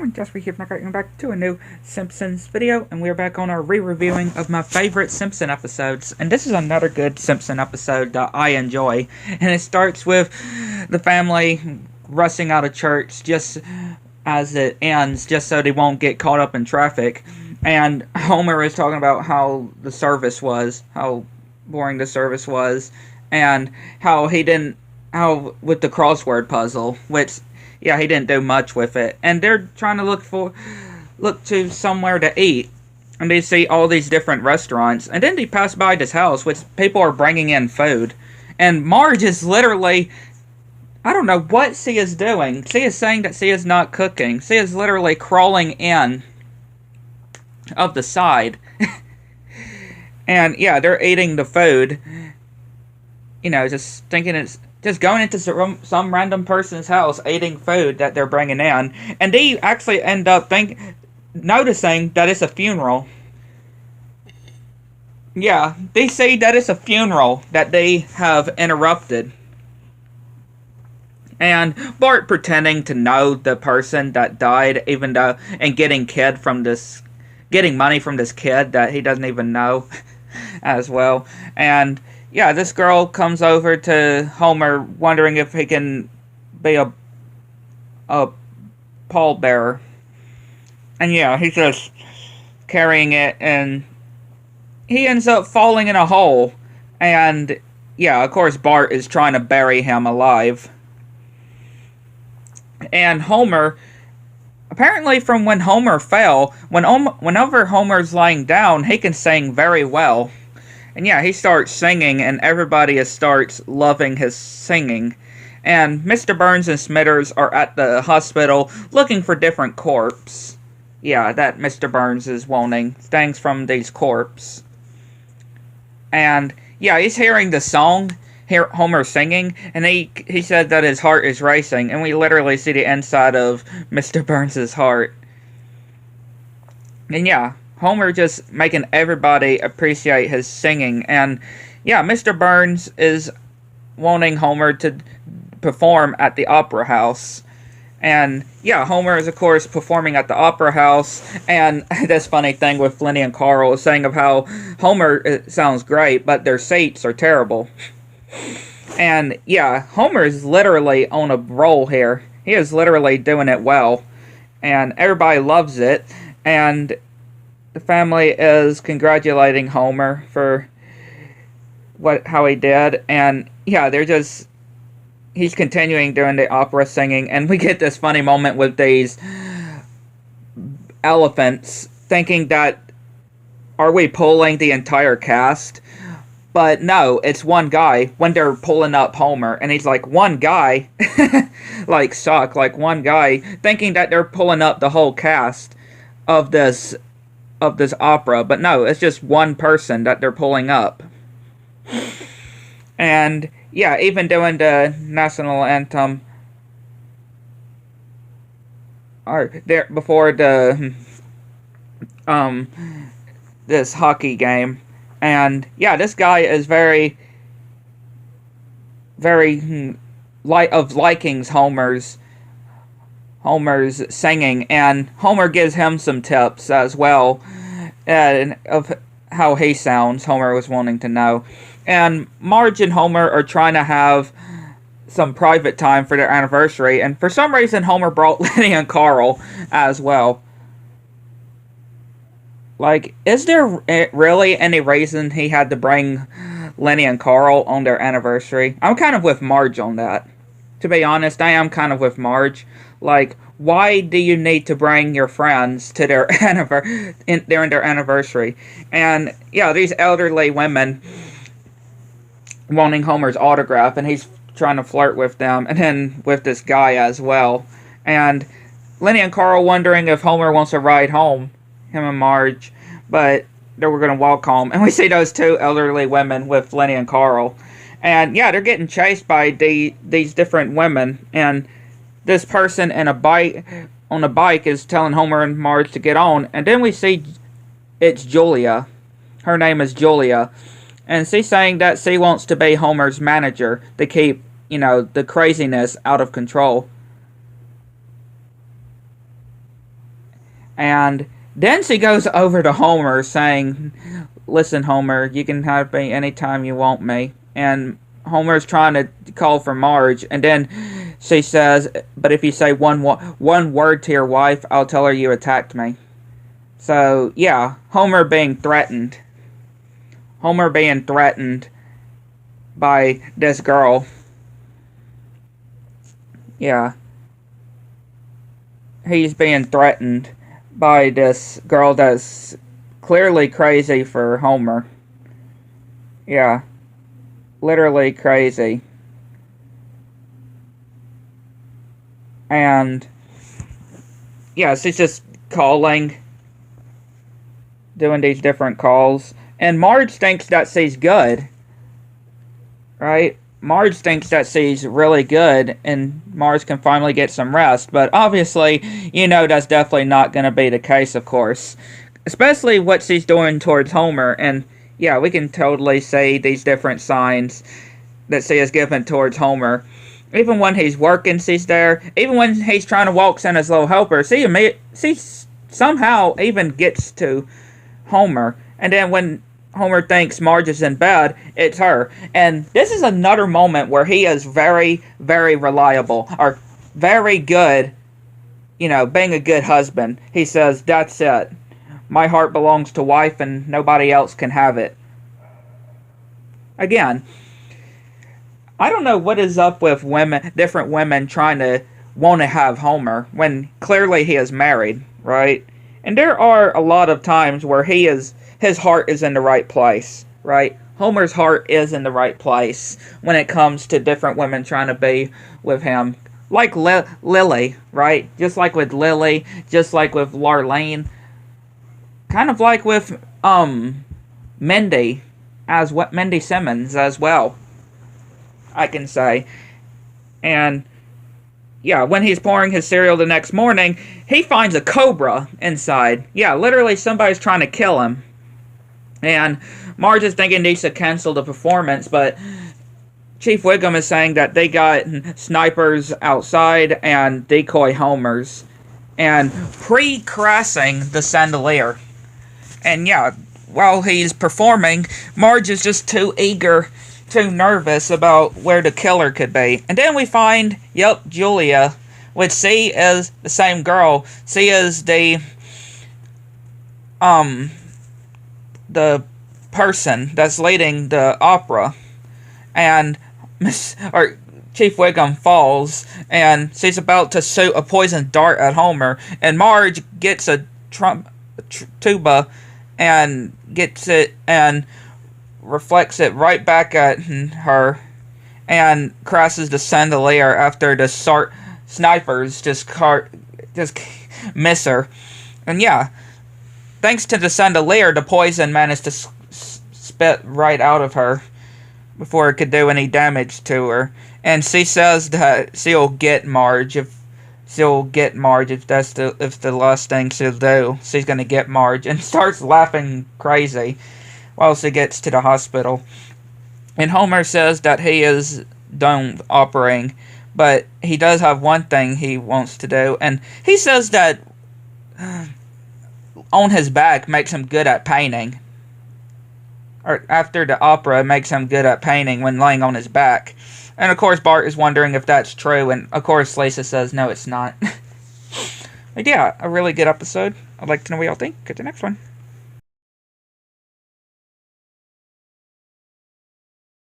Cameron, just for here, welcome back to a new Simpsons video, and we're back on our re-reviewing of my favorite Simpson episodes. And this is another good Simpson episode that I enjoy, and it starts with the family rushing out of church just as it ends, just so they won't get caught up in traffic. And Homer is talking about how the service was, how boring the service was, and how with the crossword puzzle, which, yeah, he didn't do much with it. And they're trying to look to somewhere to eat. And they see all these different restaurants. And then they pass by this house, which people are bringing in food. And Marge is literally, I don't know what she is doing. She is saying that she is not cooking. She is literally crawling in of the side. And, yeah, they're eating the food. You know, just thinking it's just going into some random person's house, eating food that they're bringing in, and they actually end up noticing that it's a funeral. Yeah, they say that it's a funeral that they have interrupted. And Bart pretending to know the person that died, even though, and getting money from this kid that he doesn't even know as well. And yeah, this girl comes over to Homer wondering if he can be a pallbearer. And yeah, he's just carrying it, and he ends up falling in a hole. And yeah, of course Bart is trying to bury him alive. And Homer, apparently from when Homer fell, whenever Homer's lying down, he can sing very well. And yeah, he starts singing, and everybody starts loving his singing. And Mr. Burns and Smithers are at the hospital looking for different corpses. Yeah, that Mr. Burns is wanting things from these corpses. And yeah, he's hearing the song, Homer singing, and he said that his heart is racing, and we literally see the inside of Mr. Burns' heart. And yeah, Homer just making everybody appreciate his singing. And yeah, Mr. Burns is wanting Homer to perform at the opera house. And yeah, Homer is of course performing at the opera house. And this funny thing with Lenny and Carl is saying of how Homer sounds great, but their seats are terrible. And yeah, Homer is literally on a roll here. He is literally doing it well. And everybody loves it. And the family is congratulating Homer for how he did, and yeah, he's continuing doing the opera singing, and we get this funny moment with these elephants, thinking that, are we pulling the entire cast? But no, it's one guy when they're pulling up Homer, and he's like, one guy, like shocked, like one guy, thinking that they're pulling up the whole cast of this opera, but no, it's just one person that they're pulling up. And yeah, even doing the national anthem there before the this hockey game. And yeah, this guy is very likings Homer's singing, and Homer gives him some tips as well of how he sounds. Homer was wanting to know. And Marge and Homer are trying to have some private time for their anniversary, and for some reason Homer brought Lenny and Carl as well. Like, is there really any reason he had to bring Lenny and Carl on their anniversary? I'm kind of with Marge on that. To be honest, I am kind of with Marge. Like, why do you need to bring your friends to their during their anniversary? And yeah, these elderly women wanting Homer's autograph, and he's trying to flirt with them, and then with this guy as well. And Lenny and Carl wondering if Homer wants to ride home, him and Marge, but they were going to walk home. And we see those two elderly women with Lenny and Carl. And yeah, they're getting chased by these different women, and this person on a bike is telling Homer and Marge to get on, and then we see it's Julia. Her name is Julia, and she's saying that she wants to be Homer's manager to keep, the craziness out of control. And then she goes over to Homer saying, listen, Homer, you can have me anytime you want me. And Homer's trying to call for Marge, and then she says, but if you say one word to your wife, I'll tell her you attacked me. So, yeah, Homer being threatened. Homer being threatened by this girl. Yeah. He's being threatened by this girl that's clearly crazy for Homer. Yeah. Literally crazy. And yeah, she's just calling, doing these different calls. And Marge thinks that she's good. Right? Marge thinks that she's really good, and Marge can finally get some rest. But obviously, you know that's definitely not going to be the case, of course. Especially what she's doing towards Homer. And yeah, we can totally see these different signs that she has given towards Homer. Even when he's working, she's there. Even when he's trying to walk in his little helper, she somehow even gets to Homer. And then when Homer thinks Marge is in bed, it's her. And this is another moment where he is very, very reliable. Or very good, being a good husband. He says, that's it. My heart belongs to wife and nobody else can have it. Again, I don't know what is up with different women trying to want to have Homer when clearly he is married, right? And there are a lot of times where his heart is in the right place, right? Homer's heart is in the right place when it comes to different women trying to be with him. Like Lily, right? Just like with Lily, just like with Larlene. Kind of like with Mindy Simmons as well, I can say. And yeah, when he's pouring his cereal the next morning, he finds a cobra inside. Yeah, literally somebody's trying to kill him. And Marge is thinking he should cancel the performance, but Chief Wiggum is saying that they got snipers outside and decoy homers and pre-crashing the chandelier. And yeah, while he's performing, Marge is just too eager, too nervous about where the killer could be. And then we find, Julia, which she is the same girl. She is the person that's leading the opera. And Chief Wiggum falls, and she's about to shoot a poison dart at Homer. And Marge gets a tuba and gets it and reflects it right back at her and crashes the chandelier after the snipers just miss her. And yeah, thanks to the chandelier, the poison managed to spit right out of her before it could do any damage to her. And she says that she'll get Marge if that's the last thing she'll do. She's gonna get Marge, and starts laughing crazy while she gets to the hospital. And Homer says that he is done operating, but he does have one thing he wants to do, and he says that on his back makes him good at painting. Or after the opera, makes him good at painting when laying on his back. And of course Bart is wondering if that's true, and of course Lisa says no, it's not. But yeah, a really good episode. I'd like to know what y'all think. Get to the next one.